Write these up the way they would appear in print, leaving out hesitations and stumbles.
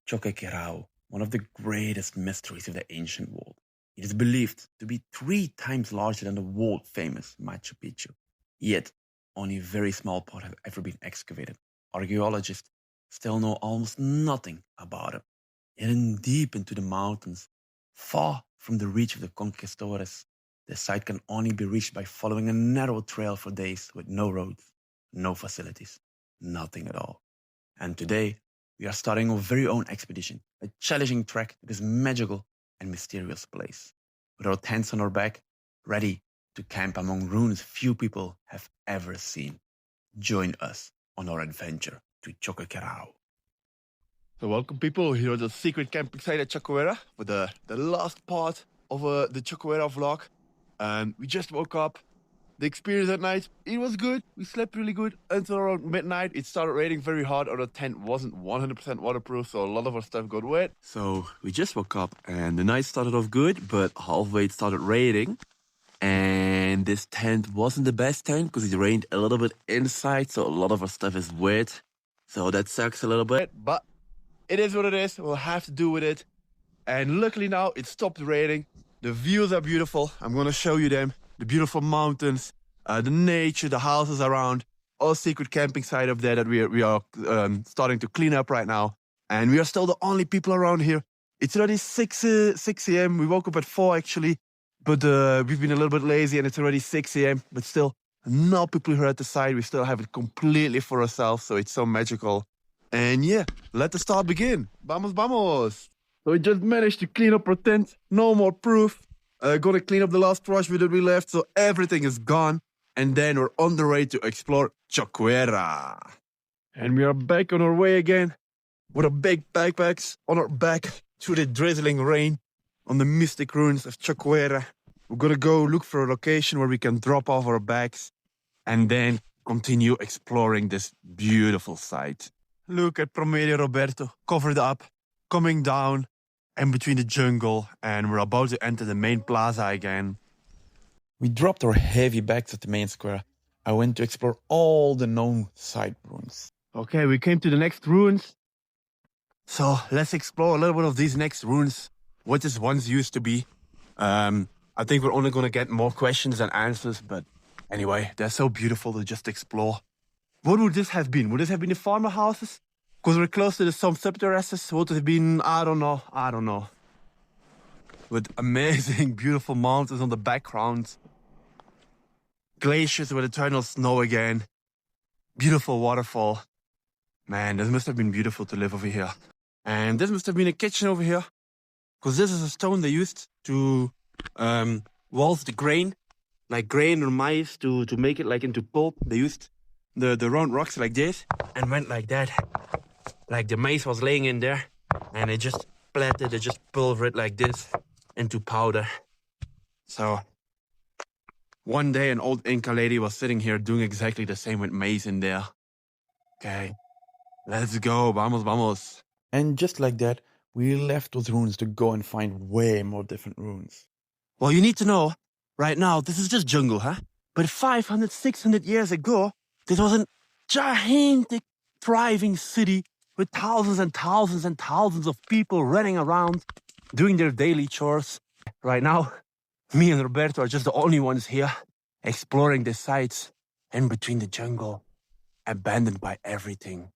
Choquequirao, one of the greatest mysteries of the ancient world. It is believed to be 3 times larger than the world-famous Machu Picchu. Yet, only a very small part have ever been excavated. Archaeologists still know almost nothing about it. Hidden deep into the mountains, far from the reach of the conquistadors, the site can only be reached by following a narrow trail for days with no roads, no facilities, nothing at all. And today, we are starting our very own expedition, a challenging trek to this magical and mysterious place. With our tents on our back, ready to camp among ruins few people have ever seen. Join us on our adventure to Choquequirao. So welcome people, here at the secret camping site at Choquequirao for the last part of the Choquequirao vlog. We just woke up. The experience at night, it was good. We slept really good until around midnight. It started raining very hard. Our tent wasn't 100% waterproof, so a lot of our stuff got wet. So we just woke up and the night started off good, but halfway it started raining. And this tent wasn't the best tent because it rained a little bit inside, so a lot of our stuff is wet. So that sucks a little bit, but it is what it is. We'll have to do with it. And luckily now it stopped raining. The views are beautiful. I'm going to show you them. The beautiful mountains, the nature, the houses around. Our secret camping site up there that we are starting to clean up right now. And we are still the only people around here. It's already 6 a.m. We woke up at 4 actually. But we've been a little bit lazy and it's already 6 a.m. But still, no people here at the site. We still have it completely for ourselves. So it's so magical. And yeah, let the start begin. Vamos, vamos. So we just managed to clean up our tent. No more proof. Gonna clean up the last brush that we left, so everything is gone. And then we're on the way to explore Choquequirao. And we are back on our way again with our big backpacks on our back through the drizzling rain on the mystic ruins of Choquequirao. We're gonna go look for a location where we can drop off our bags and then continue exploring this beautiful site. Look at Promedio Roberto covered up, coming down in between the jungle, and we're about to enter the main plaza again. We dropped our heavy bags at the main square. I went to explore all the known side ruins. Okay, we came to the next ruins. So let's explore a little bit of these next ruins. What this once used to be. I think we're only going to get more questions than answers, but anyway, they're so beautiful to just explore. What would this have been? Would this have been the farmer houses? Because we're close to some sub-terraces. Would it have been, I don't know. With amazing, beautiful mountains on the background. Glaciers with eternal snow again. Beautiful waterfall. Man, this must have been beautiful to live over here. And this must have been a kitchen over here. Because this is a stone they used to waltz the grain. Like grain or maize to make it like into pulp. They used the round rocks like this and went like that. Like the maize was laying in there and they just splattered, they just pulverized it like this into powder. So one day an old Inca lady was sitting here doing exactly the same with maize in there. Okay, let's go, vamos, vamos. And just like that, we left those ruins to go and find way more different ruins. Well, you need to know, right now, this is just jungle, huh? But 500, 600 years ago, this was a gigantic, thriving city with thousands and thousands and thousands of people running around, doing their daily chores. Right now, me and Roberto are just the only ones here, exploring the sites in between the jungle, abandoned by everything.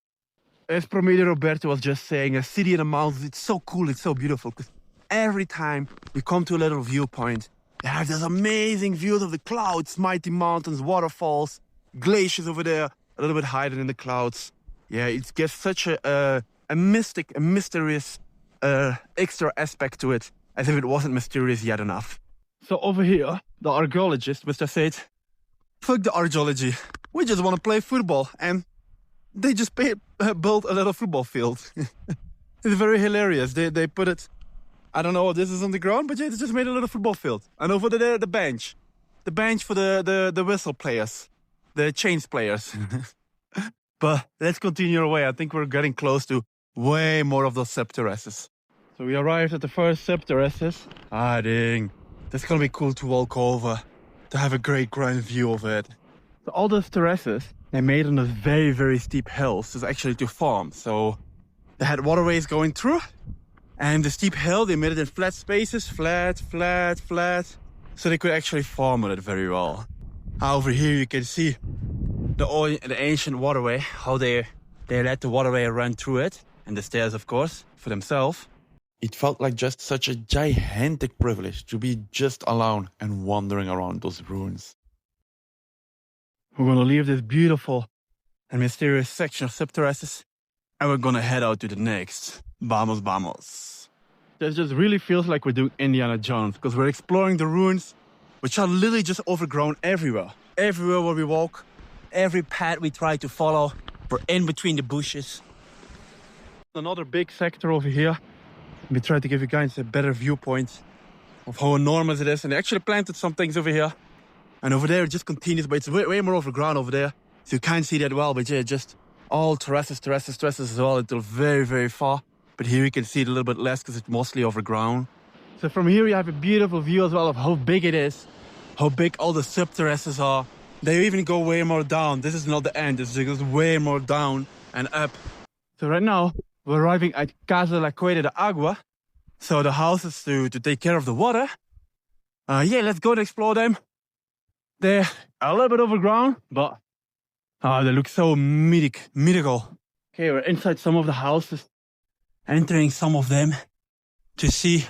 As Promedio Roberto was just saying, a city in the mountains, it's so cool, it's so beautiful, because every time we come to a little viewpoint, they have these amazing views of the clouds, mighty mountains, waterfalls, glaciers over there, a little bit hidden in the clouds. Yeah, it gives such a mystic, a mysterious extra aspect to it, as if it wasn't mysterious yet enough. So over here, the archaeologist, Mr. said, fuck the archaeology, we just want to play football, and they just built a little football field. It's very hilarious. They put it, I don't know what this is on the ground, but yeah, they just made a little football field. And over there, the bench for the whistle players, the chains players. But let's continue our way. I think we're getting close to way more of those sub-terraces. So we arrived at the first sub-terraces. Dang. That's gonna be cool to walk over, to have a great grand view of it. So all those terraces, they made on a very, very steep hills. It's actually to farm. So They had waterways going through. And the steep hill, they made it in flat spaces. Flat, flat, flat. So they could actually farm on it very well. Over here you can see the ancient waterway. How they let the waterway run through it. And the stairs, of course, for themselves. It felt like just such a gigantic privilege to be just alone and wandering around those ruins. We're gonna leave this beautiful and mysterious section of subterraces, and we're gonna head out to the next. Vamos, vamos. This just really feels like we're doing Indiana Jones, because we're exploring the ruins, which are literally just overgrown everywhere. Everywhere where we walk, every path we try to follow, we're in between the bushes. Another big sector over here. We try to give you guys a better viewpoint of how enormous it is. And they actually planted some things over here. And over there it just continues, but it's way more overgrown over there. So you can't see that well, but yeah, just all terraces as well until very, very far. But here you can see it a little bit less because it's mostly overgrown. So from here you have a beautiful view as well of how big it is, how big all the subterraces are. They even go way more down. This is not the end, this goes way more down and up. So right now, we're arriving at Casa de la Cueva de Agua. So the houses to take care of the water. Yeah, let's go and explore them. They're a little bit overgrown, but they look so mythical. Okay, we're inside some of the houses, entering some of them to see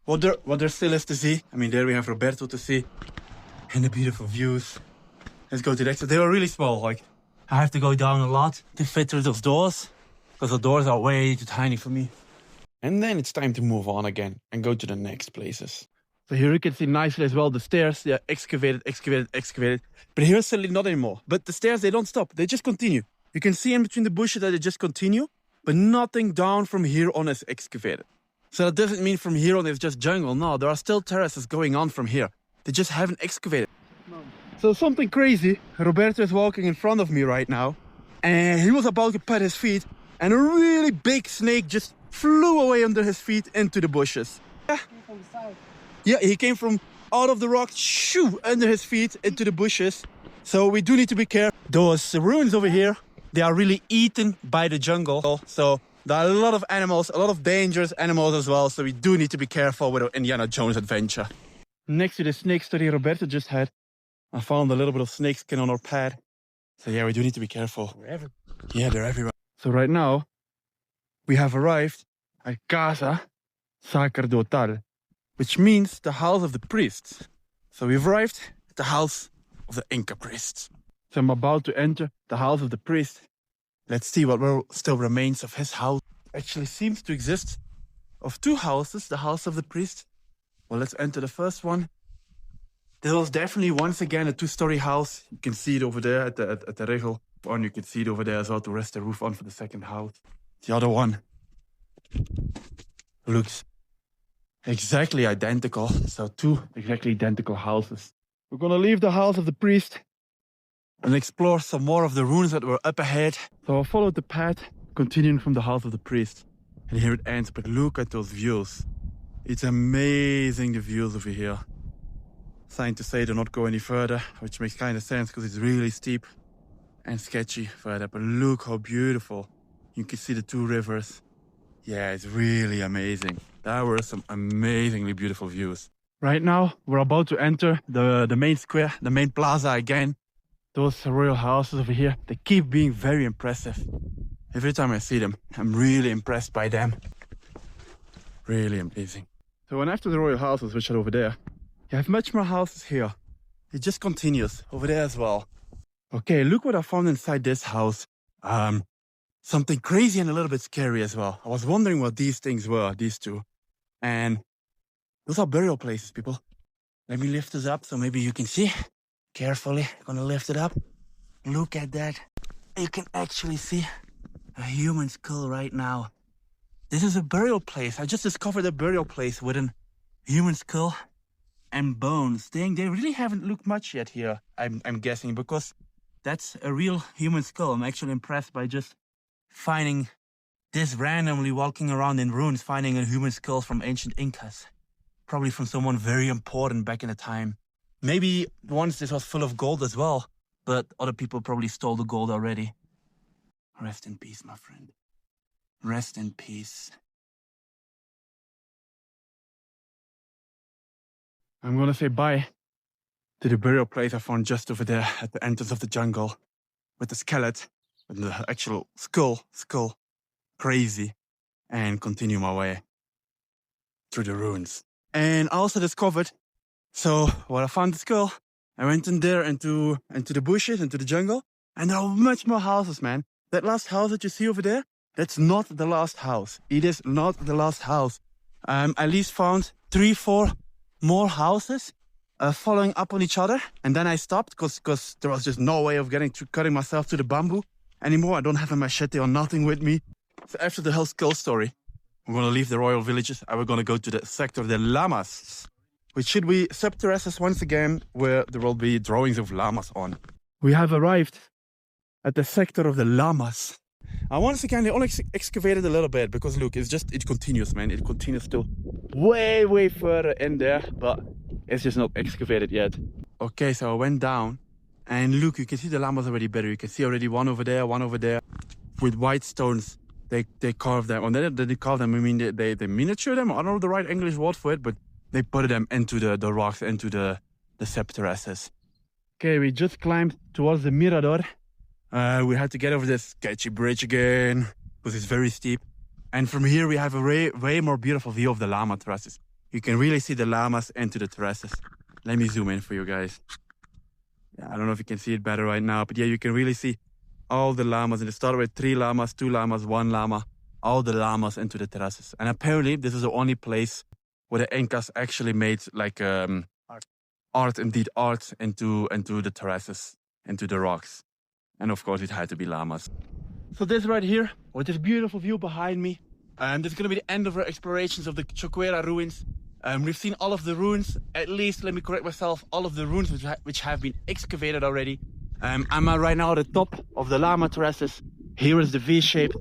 what there still is to see. I mean, there we have Roberto to see and the beautiful views. Let's go to the exit. They were really small. Like, I have to go down a lot to fit through those doors because the doors are way too tiny for me. And then it's time to move on again and go to the next places. So here you can see nicely as well the stairs. They are excavated. But here suddenly not anymore. But the stairs, they don't stop. They just continue. You can see in between the bushes that they just continue. But nothing down from here on is excavated. So that doesn't mean from here on it's just jungle. No, there are still terraces going on from here. They just haven't excavated. So something crazy. Roberto is walking in front of me right now. And he was about to put his feet. And a really big snake just flew away under his feet into the bushes. Yeah, he came from out of the rock, shoo, under his feet into the bushes. So we do need to be careful. Those ruins over here, they are really eaten by the jungle. So there are a lot of animals, a lot of dangerous animals as well. So we do need to be careful with our Indiana Jones adventure. Next to the snake study Roberto just had, I found a little bit of snake skin on our pad. So yeah, we do need to be careful. Yeah, they're everywhere. So right now, we have arrived at Casa Sacerdotal, which means the house of the priests. So we've arrived at the house of the Inca priests. So I'm about to enter the house of the priest. Let's see what still remains of his house. Actually seems to exist of two houses, the house of the priest. Well, let's enter the first one. This was definitely once again a two-story house. You can see it over there at the Regel. And you can see it over there as well to rest the roof on for the second house. The other one looks exactly identical. So two exactly identical houses. We're gonna leave the house of the priest and explore some more of the ruins that were up ahead. So I followed the path, continuing from the house of the priest. And here it ends, but look at those views. It's amazing, the views over here. Sign to say do not go any further, which makes kind of sense because it's really steep and sketchy further. But look how beautiful. You can see the two rivers. Yeah, it's really amazing. There were some amazingly beautiful views. Right now, we're about to enter the main square, the main plaza again. Those royal houses over here, they keep being very impressive. Every time I see them, I'm really impressed by them. Really amazing. So when after the royal houses, which are over there, you have much more houses here. It just continues over there as well. Okay, look what I found inside this house. Something crazy and a little bit scary as well. I was wondering what these things were, these two. And those are burial places, people. Let me lift this up so maybe you can see. Carefully, gonna lift it up. Look at that. You can actually see a human skull right now. This is a burial place. I just discovered a burial place with a human skull and bones. They really haven't looked much yet here, I'm guessing, because that's a real human skull. I'm actually impressed by just finding this randomly walking around in ruins, finding a human skull from ancient Incas. Probably from someone very important back in the time. Maybe once this was full of gold as well, but other people probably stole the gold already. Rest in peace, my friend. Rest in peace. I'm gonna say bye to the burial place I found just over there at the entrance of the jungle with the skeleton, with the actual skull, crazy, and continue my way through the ruins. And I also discovered, so when I found the skull, I went in there into the bushes, into the jungle, and there are much more houses, man. That last house that you see over there, that's not the last house. It is not the last house. At least found 3-4 more houses following up on each other, and then I stopped because there was just no way of cutting myself to the bamboo anymore. I don't have a machete or nothing with me. So after the whole skull story, we're gonna leave the royal villages and we're gonna go to the sector of the llamas, which should be sub-terraces once again, where there will be drawings of llamas on. We have arrived at the sector of the llamas. And once again, they only excavated a little bit because look, it continues, man. It continues still way further in there, but it's just not excavated yet. Okay, so I went down and look, you can see the llamas already better. You can see already one over there with white stones. They carved them, or they carve them, I mean they miniature them. I don't know the right English word for it, but they put them into the rocks, into the sub-terraces. Okay, we just climbed towards the mirador. We had to get over this sketchy bridge again because it's very steep. And from here we have a way more beautiful view of the llama terraces. You can really see the llamas into the terraces. Let me zoom in for you guys. Yeah, I don't know if you can see it better right now, but yeah, you can really see all the llamas. And it started with 3 llamas, 2 llamas, 1 llama, all the llamas into the terraces. And apparently this is the only place where the Incas actually made like art into the terraces, into the rocks. And of course it had to be llamas. So this right here, with this beautiful view behind me, this is going to be the end of our explorations of the Choquequirao ruins. We've seen all of the ruins, at least, let me correct myself, all of the ruins which have been excavated already. I'm right now at the top of the llama terraces. Here is the V-shape,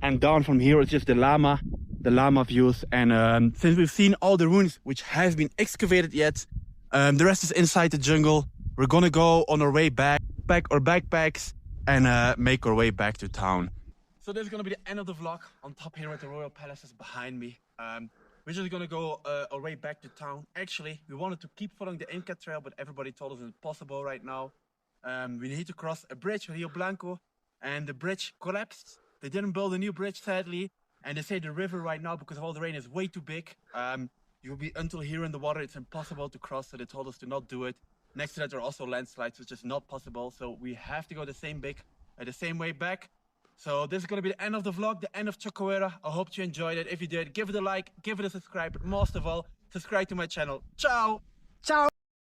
and down from here is just the llama views. And since we've seen all the ruins which have been excavated yet, the rest is inside the jungle. We're gonna go on our way back our backpacks, and make our way back to town. So this is gonna be the end of the vlog on top here at the royal palaces behind me. We're just gonna go our way back to town. Actually, we wanted to keep following the Inca trail, but everybody told us it's impossible right now. We need to cross a bridge, Rio Blanco, and the bridge collapsed. They didn't build a new bridge, sadly, and they say the river right now, because of all the rain, is way too big. You'll be until here in the water, it's impossible to cross, so they told us to not do it. Next to that, there are also landslides, which is not possible, so we have to go the same way back. So this is going to be the end of the vlog, the end of Choquequirao. I hope you enjoyed it. If you did, give it a like, give it a subscribe, but most of all, subscribe to my channel. Ciao! Ciao!